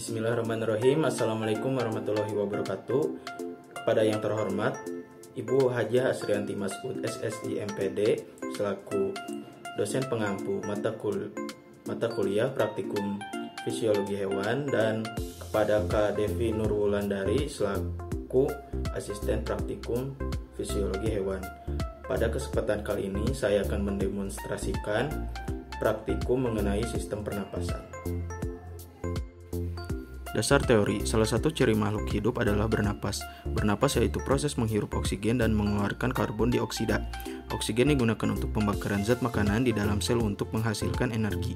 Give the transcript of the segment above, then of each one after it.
Bismillahirrahmanirrahim. Assalamualaikum warahmatullahi wabarakatuh. Kepada yang terhormat Ibu Hajah Asrianti Masud SSI MPD selaku dosen pengampu mata kuliah praktikum fisiologi hewan, dan kepada Kak Devi Nurwulandari selaku asisten praktikum fisiologi hewan. Pada kesempatan kali ini saya akan mendemonstrasikan praktikum mengenai sistem pernapasan. Dasar teori, salah satu ciri makhluk hidup adalah bernapas. Bernapas yaitu proses menghirup oksigen dan mengeluarkan karbon dioksida. Oksigen digunakan untuk pembakaran zat makanan di dalam sel untuk menghasilkan energi.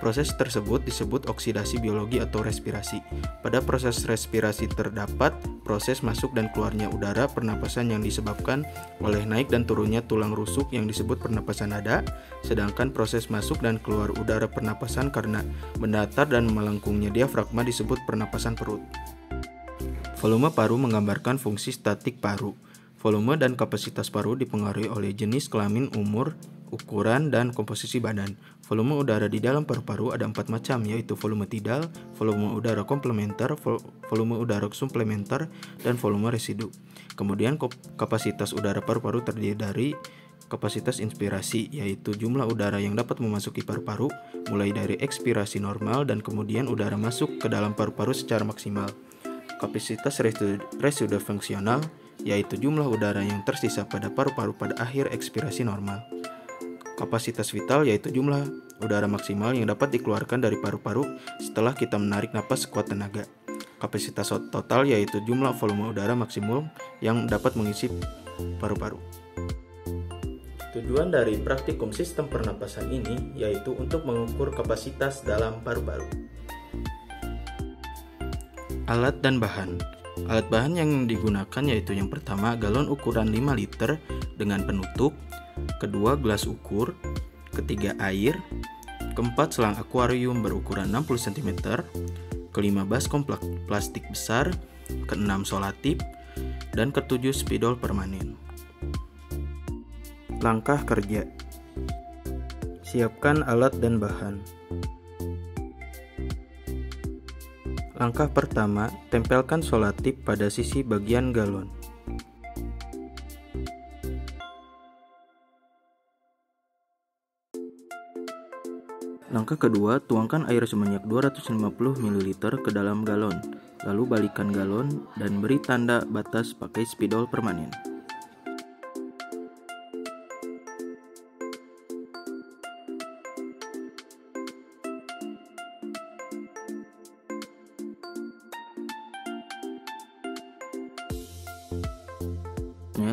Proses tersebut disebut oksidasi biologi atau respirasi. Pada proses respirasi terdapat proses masuk dan keluarnya udara pernapasan yang disebabkan oleh naik dan turunnya tulang rusuk yang disebut pernapasan dada, sedangkan proses masuk dan keluar udara pernapasan karena mendatar dan melengkungnya diafragma disebut pernapasan perut. Volume paru menggambarkan fungsi statik paru. Volume dan kapasitas paru dipengaruhi oleh jenis kelamin, umur, ukuran, dan komposisi badan. Volume udara di dalam paru-paru ada 4 macam, yaitu volume tidal, volume udara komplementer, volume udara suplementer, dan volume residu. Kemudian kapasitas udara paru-paru terdiri dari kapasitas inspirasi, yaitu jumlah udara yang dapat memasuki paru-paru, mulai dari ekspirasi normal dan kemudian udara masuk ke dalam paru-paru secara maksimal. Kapasitas residu fungsional, yaitu jumlah udara yang tersisa pada paru-paru pada akhir ekspirasi normal. Kapasitas vital, yaitu jumlah udara maksimal yang dapat dikeluarkan dari paru-paru setelah kita menarik napas sekuat tenaga. Kapasitas total, yaitu jumlah volume udara maksimum yang dapat mengisi paru-paru. Tujuan dari praktikum sistem pernapasan ini yaitu untuk mengukur kapasitas dalam paru-paru. Alat dan bahan. Alat bahan yang digunakan yaitu yang pertama galon ukuran 5 liter dengan penutup, kedua gelas ukur, ketiga air, keempat selang akuarium berukuran 60 cm, kelima baskom plastik besar, keenam solatip, dan ketujuh spidol permanen. Langkah kerja. Siapkan alat dan bahan. Langkah pertama, tempelkan solatip pada sisi bagian galon. Langkah kedua, tuangkan air sebanyak 250 ml ke dalam galon, lalu balikan galon dan beri tanda batas pakai spidol permanen.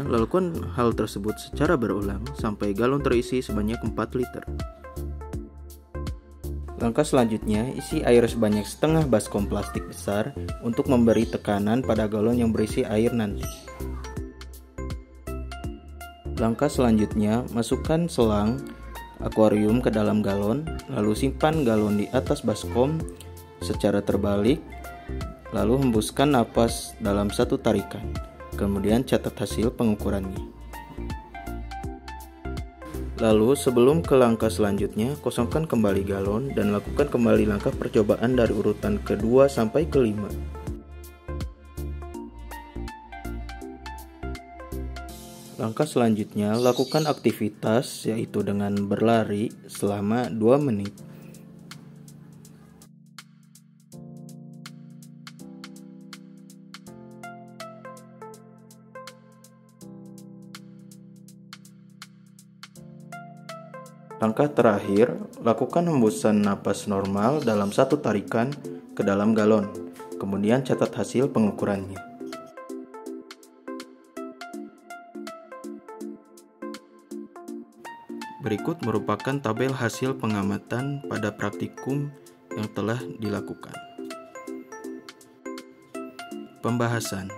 Lakukan hal tersebut secara berulang sampai galon terisi sebanyak 4 liter. Langkah selanjutnya, isi air sebanyak setengah baskom plastik besar untuk memberi tekanan pada galon yang berisi air nanti. Langkah selanjutnya, masukkan selang akuarium ke dalam galon, lalu simpan galon di atas baskom secara terbalik, lalu hembuskan napas dalam satu tarikan. Kemudian catat hasil pengukurannya. Lalu sebelum ke langkah selanjutnya, kosongkan kembali galon dan lakukan kembali langkah percobaan dari urutan kedua sampai kelima. Langkah selanjutnya, lakukan aktivitas yaitu dengan berlari selama 2 menit. Langkah terakhir, lakukan hembusan napas normal dalam satu tarikan ke dalam galon. Kemudian catat hasil pengukurannya. Berikut merupakan tabel hasil pengamatan pada praktikum yang telah dilakukan. Pembahasan.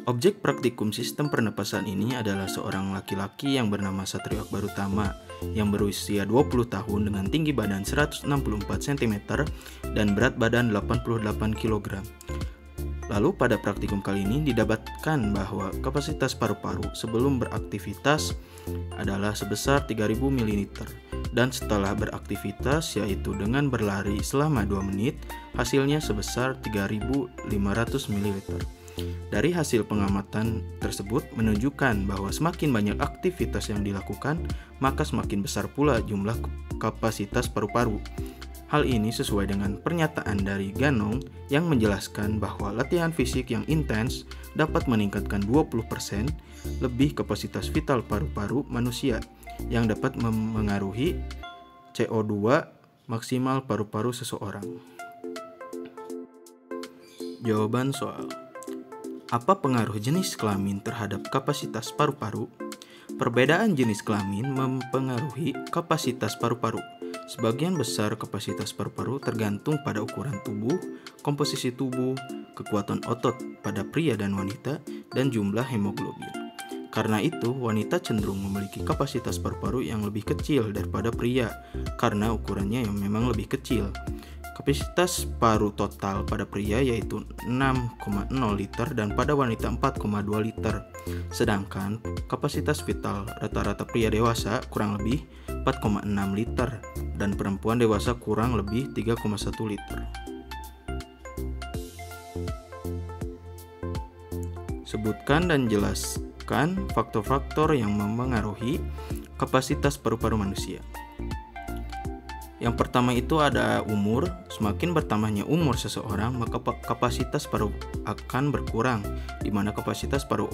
Objek praktikum sistem pernapasan ini adalah seorang laki-laki yang bernama Satrio Akbarutama yang berusia 20 tahun dengan tinggi badan 164 cm dan berat badan 88 kg. Lalu pada praktikum kali ini didapatkan bahwa kapasitas paru-paru sebelum beraktivitas adalah sebesar 3000 ml dan setelah beraktivitas yaitu dengan berlari selama 2 menit, hasilnya sebesar 3.500 ml. Dari hasil pengamatan tersebut menunjukkan bahwa semakin banyak aktivitas yang dilakukan, maka semakin besar pula jumlah kapasitas paru-paru. Hal ini sesuai dengan pernyataan dari Ganong yang menjelaskan bahwa latihan fisik yang intens dapat meningkatkan 20% lebih kapasitas vital paru-paru manusia yang dapat memengaruhi CO2 maksimal paru-paru seseorang. Jawaban soal: apa pengaruh jenis kelamin terhadap kapasitas paru-paru? Perbedaan jenis kelamin mempengaruhi kapasitas paru-paru. Sebagian besar kapasitas paru-paru tergantung pada ukuran tubuh, komposisi tubuh, kekuatan otot pada pria dan wanita, dan jumlah hemoglobin. Karena itu, wanita cenderung memiliki kapasitas paru-paru yang lebih kecil daripada pria, karena ukurannya yang memang lebih kecil. Kapasitas paru total pada pria yaitu 6,0 liter dan pada wanita 4,2 liter. Sedangkan kapasitas vital rata-rata pria dewasa kurang lebih 4,6 liter dan perempuan dewasa kurang lebih 3,1 liter. Sebutkan dan jelaskan faktor-faktor yang memengaruhi kapasitas paru-paru manusia. Yang pertama itu ada umur. Semakin bertambahnya umur seseorang, maka kapasitas paru akan berkurang, di mana kapasitas paru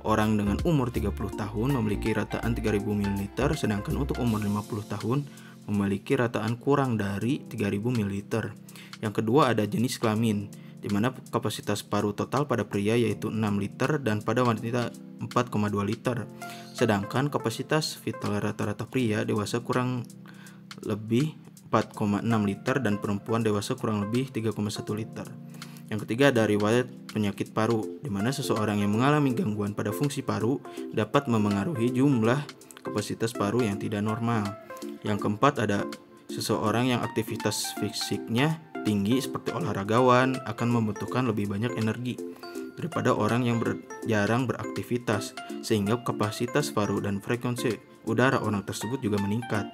orang dengan umur 30 tahun memiliki rataan 3000 ml, sedangkan untuk umur 50 tahun memiliki rataan kurang dari 3000 ml. Yang kedua ada jenis kelamin, di mana kapasitas paru total pada pria yaitu 6 liter dan pada wanita 4,2 liter. Sedangkan kapasitas vital rata-rata pria dewasa kurang lebih 4,6 liter dan perempuan dewasa kurang lebih 3,1 liter. Yang ketiga ada riwayat penyakit paru, di mana seseorang yang mengalami gangguan pada fungsi paru dapat memengaruhi jumlah kapasitas paru yang tidak normal. Yang keempat ada seseorang yang aktivitas fisiknya tinggi seperti olahragawan akan membutuhkan lebih banyak energi daripada orang yang jarang beraktivitas, sehingga kapasitas paru dan frekuensi udara orang tersebut juga meningkat.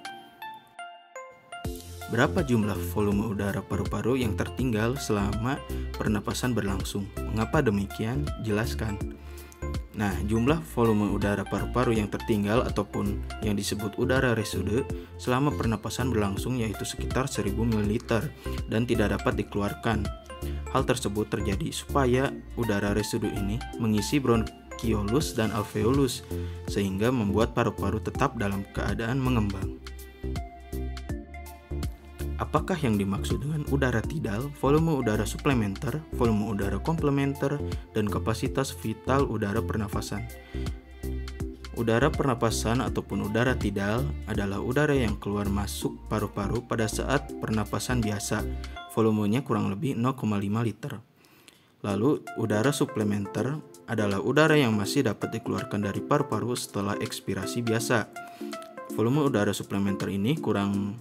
Berapa jumlah volume udara paru-paru yang tertinggal selama pernapasan berlangsung? Mengapa demikian? Jelaskan. Nah, jumlah volume udara paru-paru yang tertinggal ataupun yang disebut udara residue selama pernapasan berlangsung yaitu sekitar 1000 ml dan tidak dapat dikeluarkan. Hal tersebut terjadi supaya udara residue ini mengisi bronkiolus dan alveolus sehingga membuat paru-paru tetap dalam keadaan mengembang. Apakah yang dimaksud dengan udara tidal, volume udara suplementer, volume udara komplementer, dan kapasitas vital udara pernafasan? Udara pernapasan ataupun udara tidal adalah udara yang keluar masuk paru-paru pada saat pernapasan biasa. Volumenya kurang lebih 0,5 liter. Lalu, udara suplementer adalah udara yang masih dapat dikeluarkan dari paru-paru setelah ekspirasi biasa. Volume udara suplementer ini kurang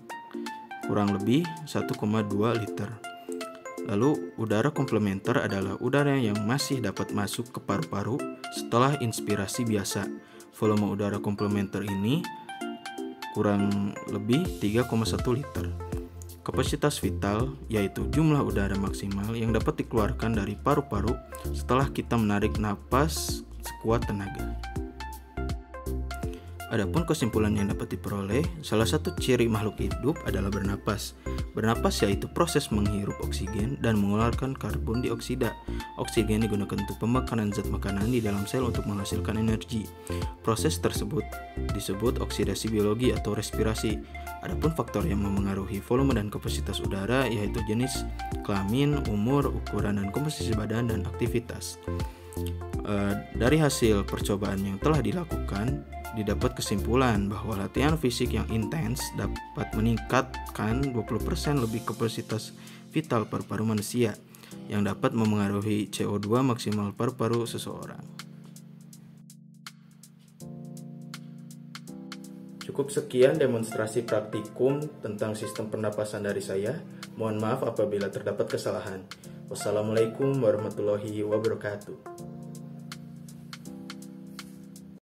lebih 1,2 liter. Lalu udara komplementer adalah udara yang masih dapat masuk ke paru-paru setelah inspirasi biasa. Volume udara komplementer ini kurang lebih 3,1 liter. Kapasitas vital yaitu jumlah udara maksimal yang dapat dikeluarkan dari paru-paru setelah kita menarik napas sekuat tenaga. Adapun kesimpulan yang dapat diperoleh, salah satu ciri makhluk hidup adalah bernapas. Bernapas yaitu proses menghirup oksigen dan mengeluarkan karbon dioksida. Oksigen digunakan untuk pembakaran zat makanan di dalam sel untuk menghasilkan energi. Proses tersebut disebut oksidasi biologi atau respirasi. Adapun faktor yang memengaruhi volume dan kapasitas udara yaitu jenis kelamin, umur, ukuran dan komposisi badan dan aktivitas. Dari hasil percobaan yang telah dilakukan, didapat kesimpulan bahwa latihan fisik yang intens dapat meningkatkan 20% lebih kapasitas vital paru-paru manusia yang dapat memengaruhi CO2 maksimal paru-paru seseorang. Cukup sekian demonstrasi praktikum tentang sistem pernapasan dari saya. Mohon maaf apabila terdapat kesalahan. Wassalamualaikum warahmatullahi wabarakatuh.